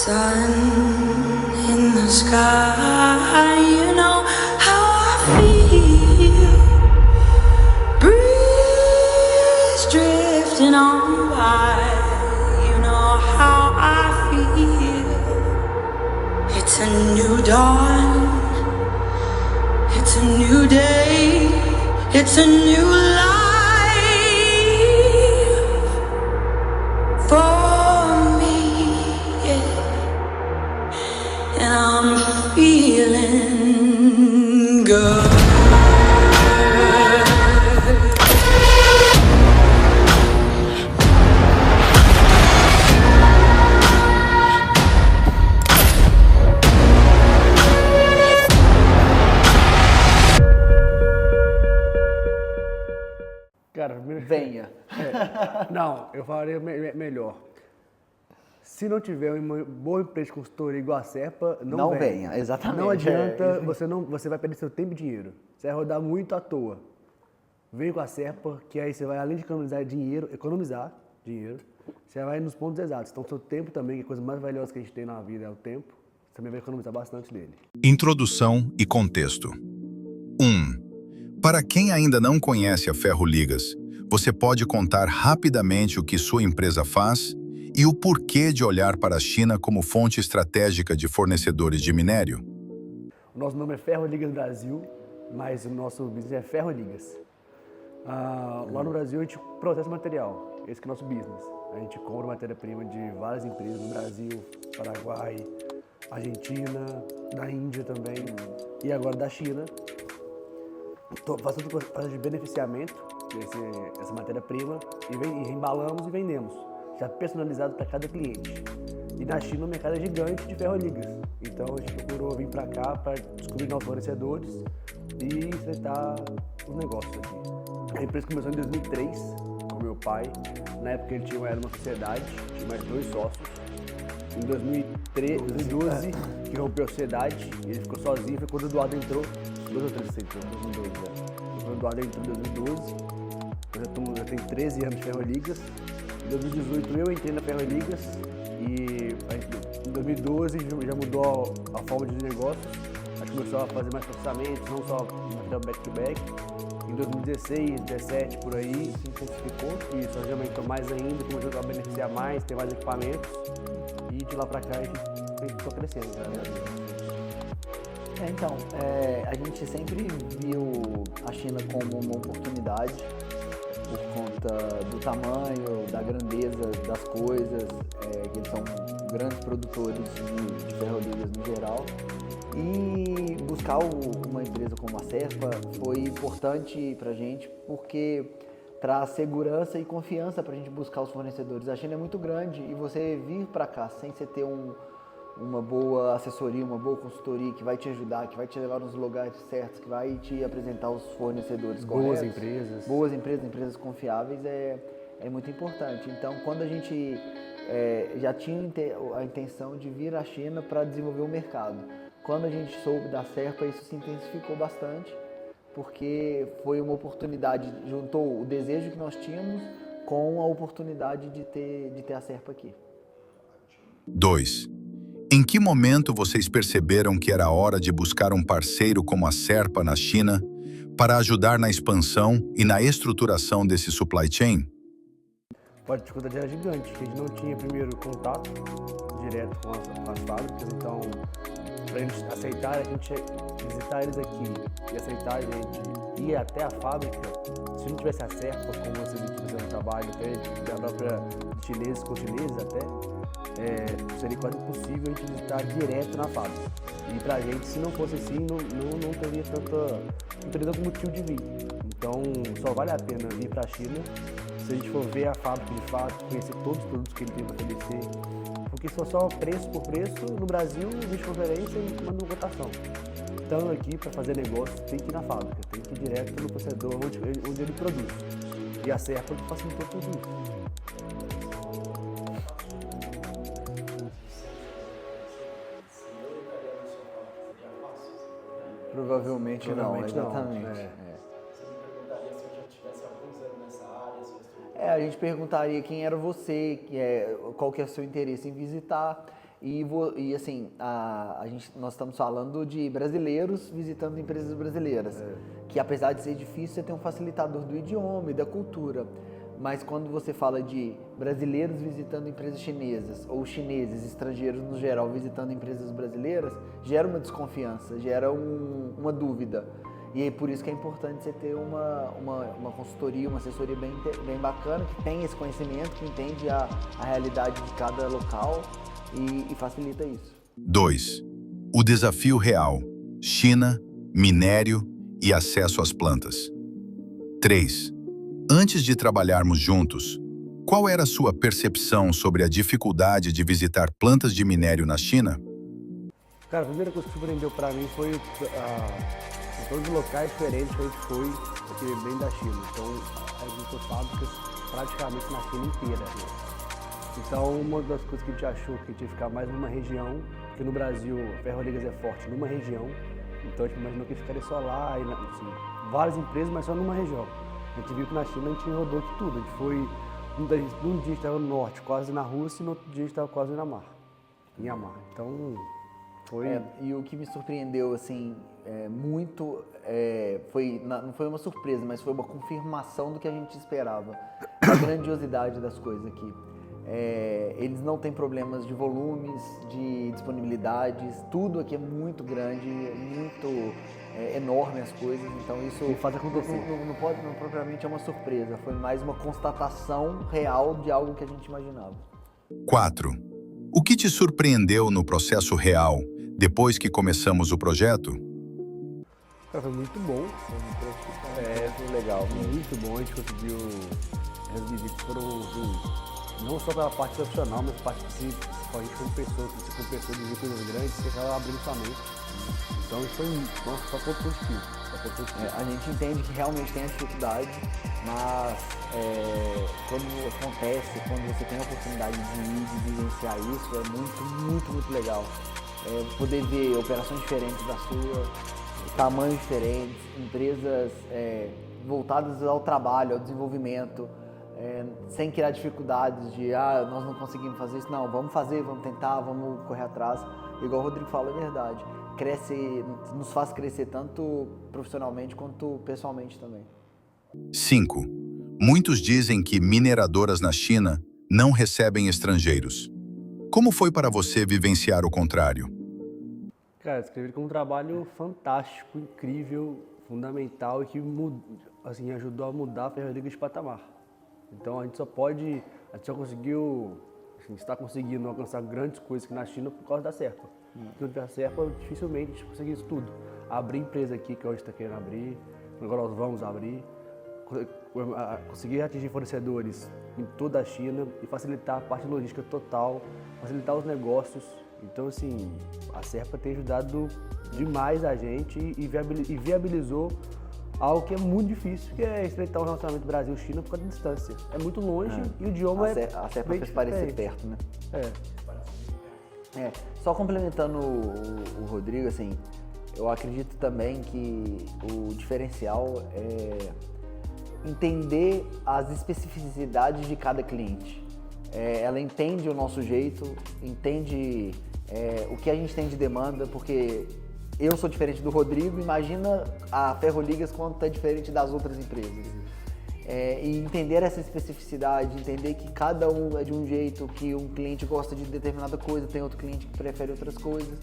sun in the sky, you know how I feel. Breeze drifting on by, you know how I feel. It's a new dawn, it's a new day, it's a new life for me, yeah. And I'm feeling good. Cara, primeiro Venha. não, eu falaria melhor. Se não tiver uma boa empresa de consultoria igual a Serpa, não venha. Exatamente. Não adianta, você vai perder seu tempo e dinheiro. Você vai rodar muito à toa. Vem com a Serpa, que aí você vai, além de economizar dinheiro, você vai nos pontos exatos. Então, seu tempo também, que é a coisa mais valiosa que a gente tem na vida é o tempo, você também vai economizar bastante dele. Introdução e contexto. 1. Para quem ainda não conhece a Ferroligas, você pode contar rapidamente o que sua empresa faz e o porquê de olhar para a China como fonte estratégica de fornecedores de minério? O nosso nome é Ferroligas Brasil, mas o nosso business é Ferroligas. Lá no Brasil a gente processa material, esse que é o nosso business. A gente compra matéria-prima de várias empresas no Brasil, Paraguai, Argentina, da Índia também e agora da China. Faz todo o processo de beneficiamento dessa matéria-prima e embalamos e vendemos, já personalizado para cada cliente. E na China o mercado é gigante de ferroligas, então a gente procurou vir para cá para descobrir novos fornecedores e enfrentar os negócios aqui. A empresa começou em 2003 com meu pai, na época ele era uma sociedade, tinha mais 2 sócios. Em 2012, que rompeu a sociedade, ele ficou sozinho, foi quando o Eduardo entrou. 2 ou 3 entrou, 2012, né? Quando o Eduardo entrou em 2012, eu já tenho 13 anos de Ferroligas. Em 2018 eu entrei na Ferroligas e em 2012 já mudou a forma de negócios. A gente começou a fazer mais processamentos, não só material back-to-back. Em 2016, 2017, por aí, se intensificou e isso já aumentou mais ainda, começou a beneficiar mais, ter mais equipamentos. E de lá pra cá a gente está crescendo, né? Então, a gente sempre viu a China como uma oportunidade por conta do tamanho, da grandeza das coisas, que eles são grandes produtores de ferroligas no geral. E buscar uma empresa como a Serpa foi importante pra gente porque traz segurança e confiança pra gente buscar os fornecedores. A China é muito grande e você vir pra cá sem você ter uma boa assessoria, uma boa consultoria que vai te ajudar, que vai te levar nos lugares certos, que vai te apresentar os fornecedores corretos. Boas empresas, empresas confiáveis é muito importante. Então, quando a gente já tinha a intenção de vir à China para desenvolver o mercado, quando a gente soube da Serpa, isso se intensificou bastante, porque foi uma oportunidade, juntou o desejo que nós tínhamos com a oportunidade de ter a Serpa aqui. 2. Em que momento vocês perceberam que era hora de buscar um parceiro como a Serpa na China para ajudar na expansão e na estruturação desse supply chain? A dificuldade era gigante, porque a gente não tinha primeiro contato direto com as fábricas, então para eles aceitarem a gente visitar eles aqui e aceitar a gente ir até a fábrica, se não tivesse a Serpa, como você fazendo um trabalho até da própria chineses com chineses até, seria quase impossível a gente visitar direto na fábrica. E pra gente, se não fosse assim, não teria tanto motivo de vir. Então, só vale a pena vir pra China se a gente for ver a fábrica de fato, conhecer todos os produtos que ele tem para oferecer. Porque se for só preço por preço, no Brasil, existe conferência e manda uma cotação. Então, aqui, para fazer negócio, tem que ir na fábrica, tem que ir direto no processador onde ele produz. E a Serpa facilitou tudo isso. Provavelmente não, exatamente. Não, Você me perguntaria se eu já tivesse alguns anos nessa área, se eu estou... A gente perguntaria quem era você, qual que é o seu interesse em visitar. E assim, nós estamos falando de brasileiros visitando empresas brasileiras, que apesar de ser difícil, você tem um facilitador do idioma e da cultura. Mas quando você fala de brasileiros visitando empresas chinesas, ou chineses, estrangeiros no geral, visitando empresas brasileiras, gera uma desconfiança, gera uma dúvida. E é por isso que é importante você ter uma consultoria, uma assessoria bem bacana, que tem esse conhecimento, que entende a realidade de cada local e facilita isso. 2. O desafio real: China, minério e acesso às plantas. 3. Antes de trabalharmos juntos, qual era a sua percepção sobre a dificuldade de visitar plantas de minério na China? Cara, a primeira coisa que surpreendeu pra mim foi em todos os locais diferentes que a gente foi aqui bem da China. Então, a gente tem fábricas praticamente na China inteira. Né? Então, uma das coisas que a gente achou que a gente ia ficar mais numa região, porque no Brasil a Ferroligas é forte numa região, então a gente imaginou que ficaria só lá, e, assim, várias empresas, mas só numa região. A gente viu que na China a gente rodou aqui tudo. A gente foi, um dia a gente estava no norte, quase na Rússia, e no outro dia a gente estava quase na mar, em Amar. Então, foi... E o que me surpreendeu, assim, muito, não foi uma surpresa, mas foi uma confirmação do que a gente esperava. A grandiosidade das coisas aqui. Eles não têm problemas de volumes, de disponibilidades, tudo aqui é muito grande, muito enorme as coisas, então isso faz acontecer. Não propriamente é uma surpresa, foi mais uma constatação real de algo que a gente imaginava. 4. O que te surpreendeu no processo real depois que começamos o projeto? Cara, foi muito bom. Foi legal. Muito bom, a gente conseguiu as visitas foram não só pela parte profissional, mas parte de a gente como pessoa, você como pessoa de ver coisas grandes, você acaba abrindo sua mente. Então isso foi só ponto positivo. A gente entende que realmente tem a dificuldade, mas quando acontece, quando você tem a oportunidade de ir, de vivenciar isso, é muito legal. Poder ver operações diferentes da sua, tamanhos diferentes, empresas voltadas ao trabalho, ao desenvolvimento, sem criar dificuldades de nós não conseguimos fazer isso, não, vamos fazer, vamos tentar, vamos correr atrás. Igual o Rodrigo falou, é verdade, nos faz crescer tanto profissionalmente quanto pessoalmente também. 5. Muitos dizem que mineradoras na China não recebem estrangeiros. Como foi para você vivenciar o contrário? Cara, descrevi como um trabalho fantástico, incrível, fundamental e que assim, ajudou a mudar a Ferroligas de patamar. Então a gente só conseguiu, assim, está conseguindo alcançar grandes coisas aqui na China por causa da Serpa. Se não tivesse a Serpa, dificilmente a gente conseguia isso tudo. Abrir empresa aqui, que hoje está querendo abrir, agora nós vamos abrir, conseguir atingir fornecedores em toda a China e facilitar a parte logística total, facilitar os negócios. Então, assim, a Serpa tem ajudado demais a gente e viabilizou algo que é muito difícil, que é estreitar o relacionamento Brasil-China por causa da distância. É muito longe e o idioma A Serpa fez parecer perto, né? Só complementando o Rodrigo, assim, eu acredito também que o diferencial é entender as especificidades de cada cliente. Ela entende o nosso jeito, entende o que a gente tem de demanda, porque eu sou diferente do Rodrigo, imagina a Ferroligas quanto é diferente das outras empresas. E entender essa especificidade, entender que cada um é de um jeito, que um cliente gosta de determinada coisa, tem outro cliente que prefere outras coisas.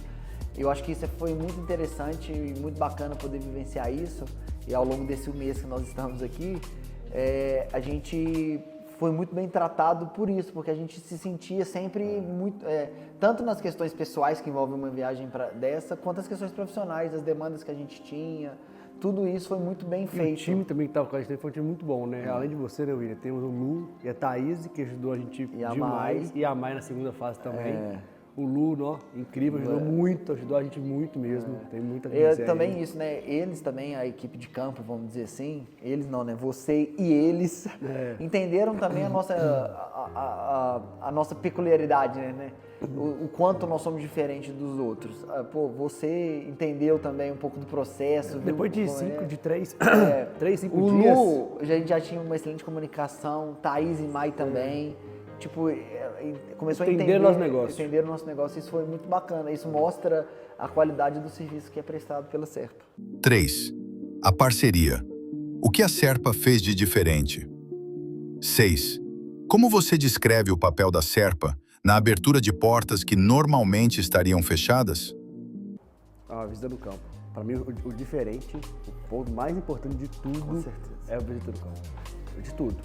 Eu acho que isso foi muito interessante e muito bacana poder vivenciar isso. E ao longo desse mês que nós estamos aqui, a gente foi muito bem tratado por isso, porque a gente se sentia sempre muito, tanto nas questões pessoais que envolvem uma viagem dessa, quanto as questões profissionais, as demandas que a gente tinha. Tudo isso foi muito bem feito. O time também que estava com a gente foi um time muito bom, né? Além de você, né, William? Temos o Lu e a Thaís, que ajudou a gente demais. E a Mai na segunda fase também. O Lu, ó, incrível, ajudou muito, ajudou a gente muito mesmo. Tem muita coisa. Também isso, né? Eles também, a equipe de campo, vamos dizer assim, eles não, né? Você e eles entenderam também a nossa peculiaridade, né? O quanto nós somos diferentes dos outros. Você entendeu também um pouco do processo. Depois de 5 dias. O Lu, a gente já tinha uma excelente comunicação, Thaís e Mai também. tipo, começou a Entender o nosso negócio. entender o nosso negócio. Isso foi muito bacana. Isso mostra a qualidade do serviço que é prestado pela Serpa. 3. A parceria. O que a Serpa fez de diferente? 6. Como você descreve o papel da Serpa na abertura de portas que normalmente estariam fechadas? A visita do campo. Para mim, o diferente, o ponto mais importante de tudo Com certeza. é a visita do campo. De tudo.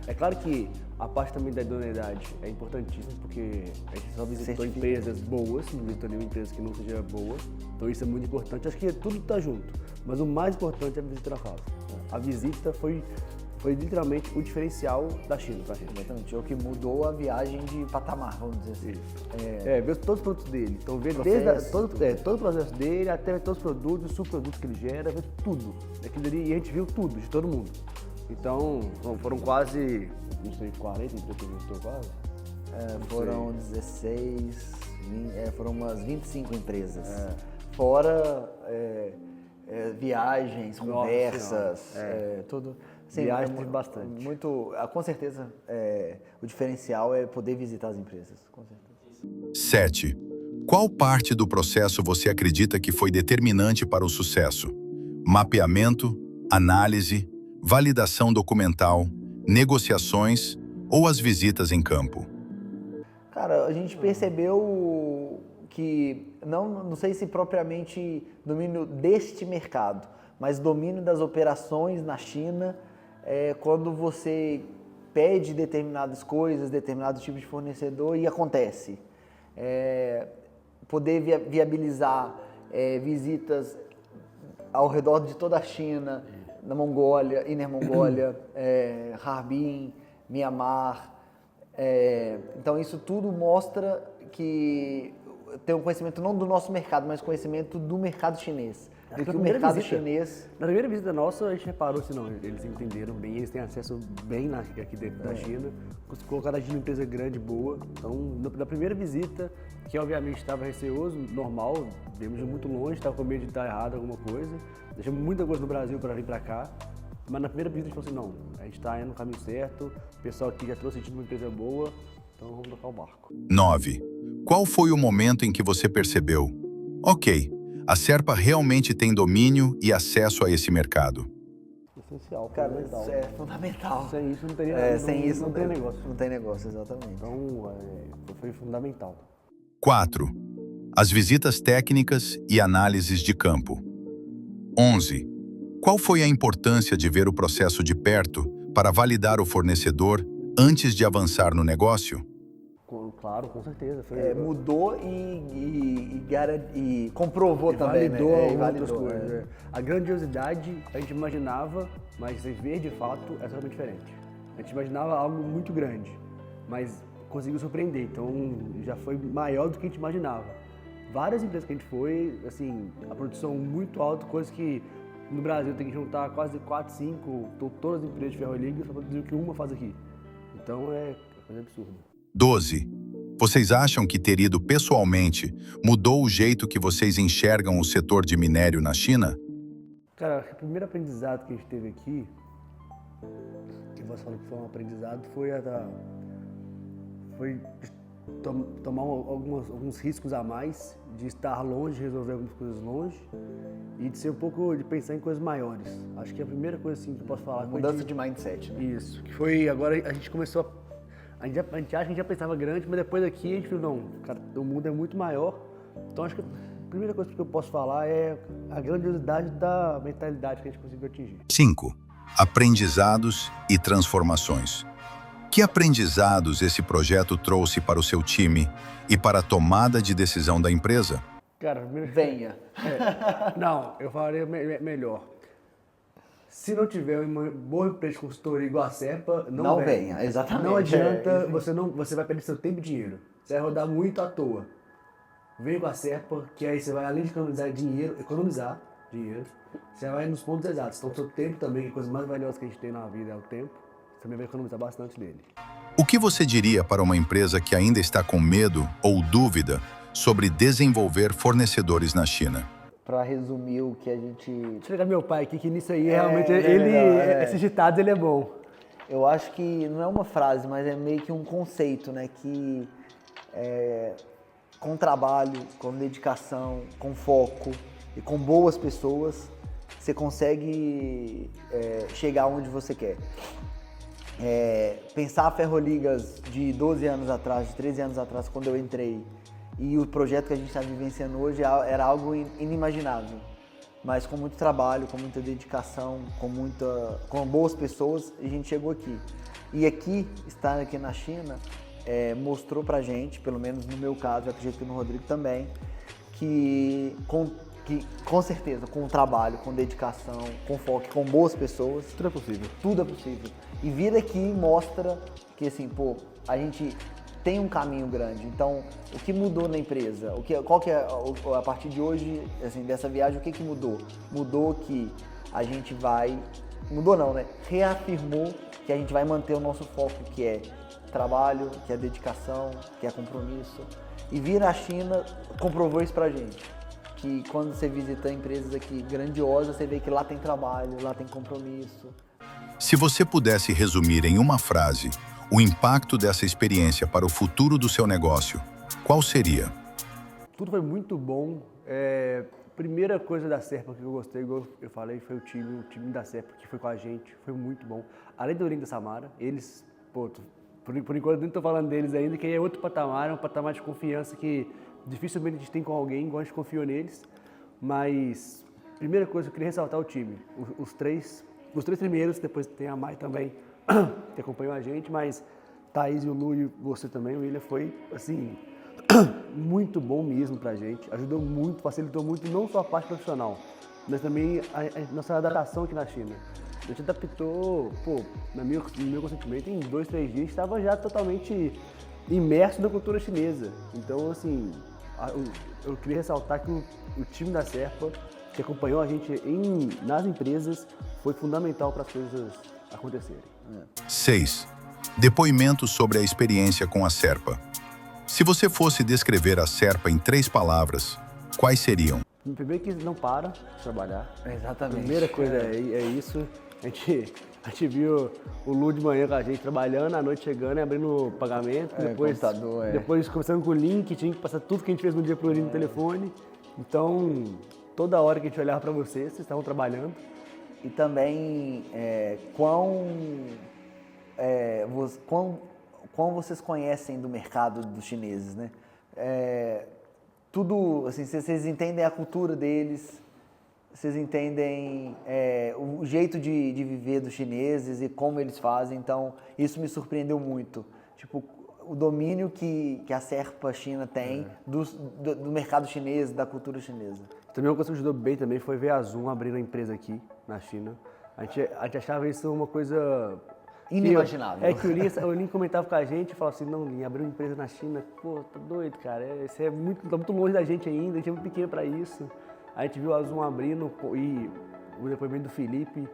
É claro que a parte também da idoneidade é importantíssima, porque a gente só visitou Certifica. empresas boas, não visitou nenhuma empresa que não seja boa. Então isso é muito importante. Acho que tudo está junto. Mas o mais importante é a visita na fábrica. A visita foi literalmente o diferencial da China pra gente. Exatamente. É o que mudou a viagem de patamar, vamos dizer assim. Ver todos os produtos dele. Então, ver Processo, todo o processo dele, até ver todos os produtos, os subprodutos que ele gera, ver tudo. Aquilo ali, e a gente viu tudo, de todo mundo. Então, foram quase, não sei, 40 empresas que a gente visitou quase? Foram 16, foram umas 25 empresas. Fora viagens, Nossa conversas, tudo. Sim, Viagens é teve bastante. Muito, com certeza, o diferencial é poder visitar as empresas, com certeza. 7. Qual parte do processo você acredita que foi determinante para o sucesso? Mapeamento, análise, validação documental, negociações ou as visitas em campo? Cara, a gente percebeu que, não sei se propriamente domínio deste mercado, mas domínio das operações na China, quando você pede determinadas coisas, determinado tipo de fornecedor e acontece. Poder viabilizar visitas ao redor de toda a China, na Mongólia, Inner Mongólia, Harbin, Mianmar. Então isso tudo mostra que tem um conhecimento não do nosso mercado, mas conhecimento do mercado chinês. Do que o mercado chinês... Na primeira visita nossa, a gente reparou assim, não, eles entenderam bem, eles têm acesso bem aqui dentro da China, colocaram a China uma empresa grande, boa. Então, na primeira visita, que obviamente estava receoso, normal, viemos de muito longe, estava com medo de estar errado alguma coisa, deixamos muita coisa no Brasil para vir para cá, mas na primeira visita a gente falou assim, não, a gente está indo no caminho certo, o pessoal aqui já trouxe a gente uma empresa boa, então vamos tocar o barco. 9. Qual foi o momento em que você percebeu? Ok, a Serpa realmente tem domínio e acesso a esse mercado. Essencial, Cara, fundamental. isso é fundamental. Sem isso não teria Sem isso não tem negócio. Não tem negócio, exatamente. Então, foi fundamental. 4. As visitas técnicas e análises de campo. 11. Qual foi a importância de ver o processo de perto para validar o fornecedor antes de avançar no negócio? Claro, com certeza. Mudou e comprovou também, validou né? algumas outras coisas. A grandiosidade a gente imaginava, mas ver de fato é totalmente diferente. A gente imaginava algo muito grande, mas conseguiu surpreender. Então já foi maior do que a gente imaginava. Várias empresas que a gente foi, assim, a produção muito alta, coisas que no Brasil tem que juntar quase 4, 5, todas as empresas de ferro e ligas para produzir o que uma faz aqui. Então é coisa absurda. 12. Vocês acham que ter ido pessoalmente mudou o jeito que vocês enxergam o setor de minério na China? Cara, o primeiro aprendizado que a gente teve aqui, que você falou que foi um aprendizado, foi tomar alguns riscos a mais, de estar longe, resolver algumas coisas longe e de ser um pouco, de pensar em coisas maiores. Acho que a primeira coisa assim que eu posso falar foi Mudança de mindset, né? Isso, que foi, agora a gente começou a gente acha que a gente já pensava grande, mas depois daqui a gente viu, não, cara, o mundo é muito maior. Então acho que a primeira coisa que eu posso falar é a grandiosidade da mentalidade que a gente conseguiu atingir. 5. Aprendizados e transformações. Que aprendizados esse projeto trouxe para o seu time e para a tomada de decisão da empresa? Cara, primeiro... Venha. Não, eu falaria melhor. Se não tiver uma boa empresa de consultoria igual a Serpa, não venha. Exatamente. Não adianta, você vai perder seu tempo e dinheiro. Você vai rodar muito à toa. Vem com a Serpa, que aí você vai, além de economizar dinheiro, você vai nos pontos exatos. Então, seu tempo também, que é a coisa mais valiosa que a gente tem na vida é o tempo, você também vai economizar bastante dele. O que você diria para uma empresa que ainda está com medo ou dúvida sobre desenvolver fornecedores na China? Para resumir o que a gente... Deixa eu ligar meu pai aqui, que nisso aí, realmente, esses ditados, ele é bom. Eu acho que não é uma frase, mas é meio que um conceito, né? Que com trabalho, com dedicação, com foco e com boas pessoas, você consegue chegar onde você quer. Pensar a Ferroligas de 12 anos atrás, de 13 anos atrás, quando eu entrei, e o projeto que a gente está vivenciando hoje era algo inimaginável. Mas com muito trabalho, com muita dedicação, com boas pessoas, a gente chegou aqui. E estar aqui na China, mostrou pra gente, pelo menos no meu caso, eu acredito que no Rodrigo também, que com certeza, com trabalho, com dedicação, com foco, com boas pessoas, Tudo é possível. tudo é possível. E vir aqui mostra que, assim, pô, a gente tem um caminho grande. Então, o que mudou na empresa? Qual que é, a partir de hoje, assim, dessa viagem, o que mudou? Mudou que a gente vai... Mudou não, né? Reafirmou que a gente vai manter o nosso foco, que é trabalho, que é dedicação, que é compromisso. E vir à China comprovou isso pra gente. Que quando você visita empresas aqui grandiosas, você vê que lá tem trabalho, lá tem compromisso. Se você pudesse resumir em uma frase o impacto dessa experiência para o futuro do seu negócio, qual seria? Tudo foi muito bom. Primeira coisa da Serpa que eu gostei, igual eu falei, foi o time da Serpa que foi com a gente, foi muito bom. Além do Link da Samara, eles, pô, por enquanto nem estou falando deles ainda, que é outro patamar, é um patamar de confiança que dificilmente a gente tem com alguém, igual a gente confiou neles. Mas, primeira coisa, eu queria ressaltar o time. Os três primeiros, depois tem a Mai também, que acompanhou a gente, mas Thaís e o Lu e você também, o William, foi, assim, muito bom mesmo pra gente. Ajudou muito, facilitou muito, não só a parte profissional, mas também a nossa adaptação aqui na China. A gente adaptou, pô, no meu consentimento, em 2, 3 dias, a gente estava já totalmente imerso na cultura chinesa. Então, assim, eu queria ressaltar que o time da Serpa, que acompanhou a gente nas empresas, foi fundamental para as coisas acontecerem. 6. Depoimentos sobre a experiência com a Serpa. Se você fosse descrever a Serpa em 3 palavras, quais seriam? Primeiro que não para de trabalhar. Exatamente. A primeira coisa é isso. A gente viu o Lu de manhã com a gente trabalhando, à noite chegando e abrindo o pagamento. Depois conversando com o Link, tinha que passar tudo que a gente fez no dia pro Link no telefone. Então, toda hora que a gente olhava para vocês estavam trabalhando. E também quão vocês conhecem do mercado dos chineses, né? Tudo, assim, vocês entendem a cultura deles, vocês entendem o jeito de viver dos chineses e como eles fazem, então isso me surpreendeu muito. Tipo, o domínio que a Serpa China tem do mercado chinês, da cultura chinesa. Também uma coisa que ajudou bem também foi ver a Zoom abrindo a empresa aqui na China. A gente achava isso uma coisa... Inimaginável. Que o Lin comentava com a gente e falava assim, não, Lin, abriu uma empresa na China, pô, tá doido, cara, isso tá muito longe da gente ainda, a gente é muito pequeno para isso. A gente viu a Zoom abrindo e o depoimento do Felipe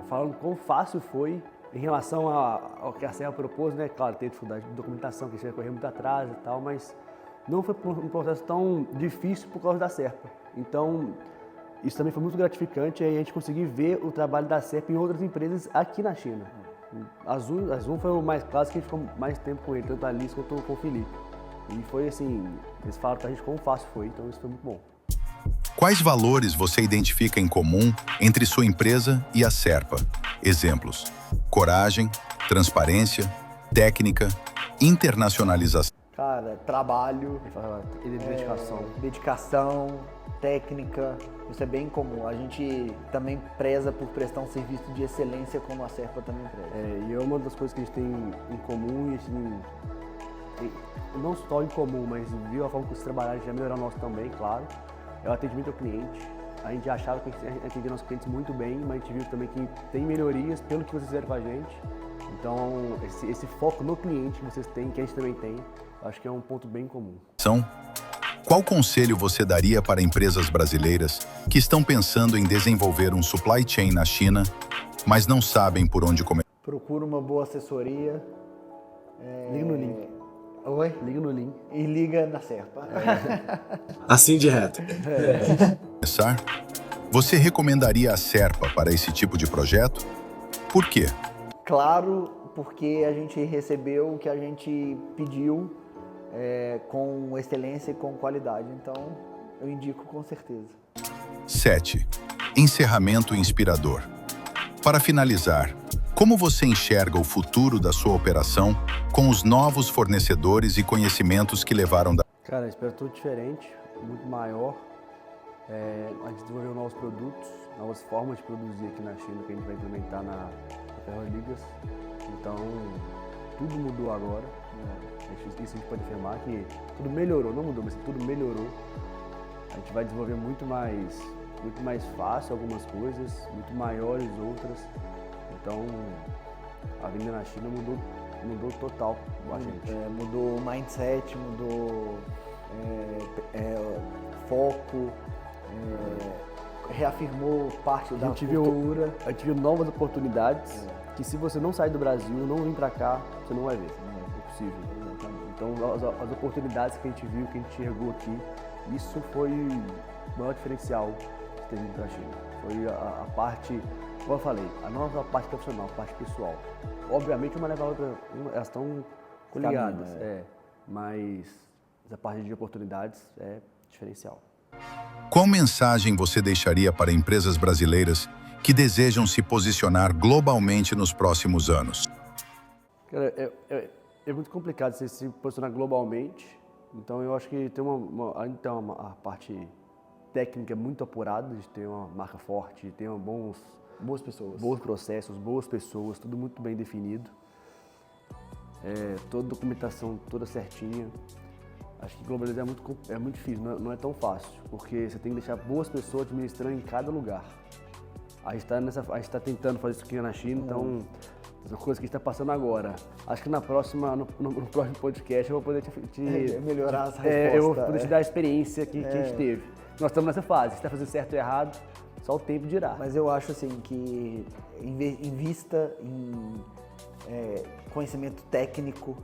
falando quão fácil foi em relação ao que a Serra propôs, né? Claro, teve dificuldade de documentação, que a gente ia correr muito atrás e tal, mas não foi um processo tão difícil por causa da Serpa. Então, isso também foi muito gratificante, aí a gente conseguir ver o trabalho da Serpa em outras empresas aqui na China. A Zoom foi o mais clássico, que a gente ficou mais tempo com ele, tanto a Alice quanto com o Felipe. E foi assim, eles falaram pra gente como fácil foi, então isso foi muito bom. Quais valores você identifica em comum entre sua empresa e a Serpa? Exemplos: coragem, transparência, técnica, internacionalização. Cara, trabalho, E dedicação. dedicação, técnica, isso é bem comum. A gente também preza por prestar um serviço de excelência como a Serpa também preza. E é uma das coisas que a gente tem em comum, e assim, não só em comum, mas viu a forma que vocês trabalharam, a gente já melhorou o nosso também, claro. É o atendimento ao cliente. A gente achava que a gente atendia nossos clientes muito bem, mas a gente viu também que tem melhorias pelo que vocês fizeram com a gente. Então, esse foco no cliente que vocês têm, que a gente também tem, acho que é um ponto bem comum. Qual conselho você daria para empresas brasileiras que estão pensando em desenvolver um supply chain na China, mas não sabem por onde começar? Procura uma boa assessoria. Liga no link. Oi? Liga no link. E liga na Serpa. Assim de reto. Você recomendaria a Serpa para esse tipo de projeto? Por quê? claro, porque a gente recebeu o que a gente pediu com excelência e com qualidade. Então, eu indico com certeza. 7. Encerramento inspirador. Para finalizar, como você enxerga o futuro da sua operação com os novos fornecedores e conhecimentos que levaram da... Cara, espero tudo diferente, muito maior. A gente desenvolveu novos produtos, novas formas de produzir aqui na China que a gente vai implementar na Ferroligas. Então, tudo mudou agora. Isso a gente pode afirmar que tudo melhorou, não mudou, mas tudo melhorou. A gente vai desenvolver muito mais fácil algumas coisas, muito maiores outras. Então, a vinda na China mudou total a gente. Mudou o mindset, mudou foco, reafirmou parte da cultura. A gente viu novas oportunidades que se você não sair do Brasil, não vir pra cá, você não vai ver. Não é possível. Então, as oportunidades que a gente viu, que a gente enxergou aqui, isso foi o maior diferencial de ter vindo pra China. Foi a parte, como eu falei, a nossa parte profissional, a parte pessoal. Obviamente, uma leva a outra, elas estão coligadas, mas essa parte de oportunidades é diferencial. Qual mensagem você deixaria para empresas brasileiras que desejam se posicionar globalmente nos próximos anos? Cara, é muito complicado você se posicionar globalmente, então eu acho que tem a parte técnica muito apurada, de ter uma marca forte, de ter Boas pessoas. bons processos, boas pessoas, tudo muito bem definido. Toda documentação toda certinha. Acho que globalizar é muito difícil, não é tão fácil, porque você tem que deixar boas pessoas administrando em cada lugar. A gente está tentando fazer isso aqui na China, então essa coisa que a gente está passando agora. Acho que no próximo podcast eu vou poder melhorar essa resposta. Eu vou poder te dar a experiência que a gente teve. Nós estamos nessa fase, se está fazendo certo ou errado, só o tempo dirá. Mas eu acho assim que invista em conhecimento técnico,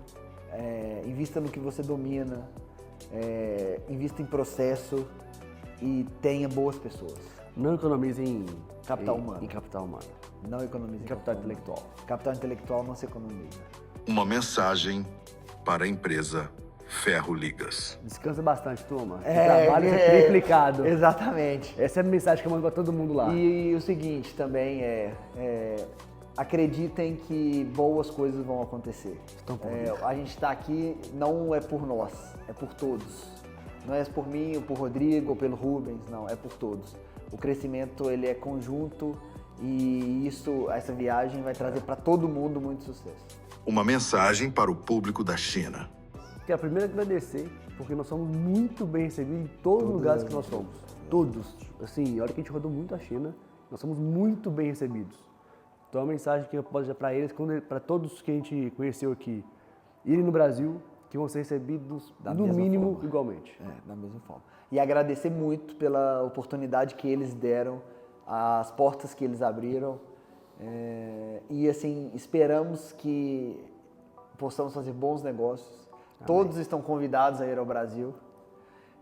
invista no que você domina, invista em processo e tenha boas pessoas. Não economize em Capital humano. Em capital humano. Não economize em Capital intelectual. Capital intelectual não se economiza. Uma mensagem para a empresa Ferroligas. Descansa bastante, turma. O trabalho é triplicado. Exatamente. Essa é a mensagem que eu mando para todo mundo lá. E o seguinte também acreditem que boas coisas vão acontecer. A gente está aqui não é por nós, é por todos. Não é por mim, ou por Rodrigo, ou pelo Rubens, não, é por todos. O crescimento ele é conjunto e essa viagem vai trazer para todo mundo muito sucesso. Uma mensagem para o público da China. Quero primeiro agradecer, porque nós somos muito bem recebidos em todos os lugares que nós fomos. Todos. Assim, a hora que a gente rodou muito a China, nós somos muito bem recebidos. Então a mensagem que eu posso dar para eles, para todos que a gente conheceu aqui, irem no Brasil, que vão ser recebidos no mínimo igualmente. Da mesma forma. E agradecer muito pela oportunidade que eles deram, as portas que eles abriram. E assim, esperamos que possamos fazer bons negócios. Amém. Todos estão convidados a ir ao Brasil.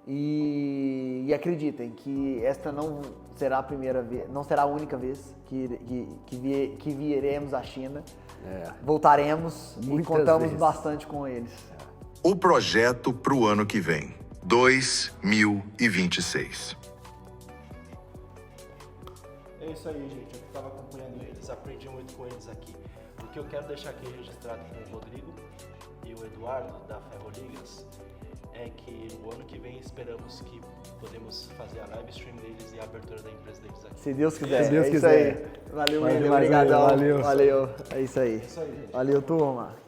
E acreditem que esta não será a primeira vez, não será a única vez que viremos à China. Voltaremos e contamos bastante com eles. O projeto para o ano que vem, 2026. É isso aí, gente. Eu estava acompanhando eles, aprendi muito com eles aqui. O que eu quero deixar aqui registrado com o Rodrigo e o Eduardo da Ferroligas é que o ano que vem esperamos que podemos fazer a live stream deles e a abertura da empresa deles aqui. Se Deus quiser. Se Deus quiser. Valeu, Valeu, obrigadão. valeu. Valeu. É isso aí. É isso aí, gente. Valeu, turma.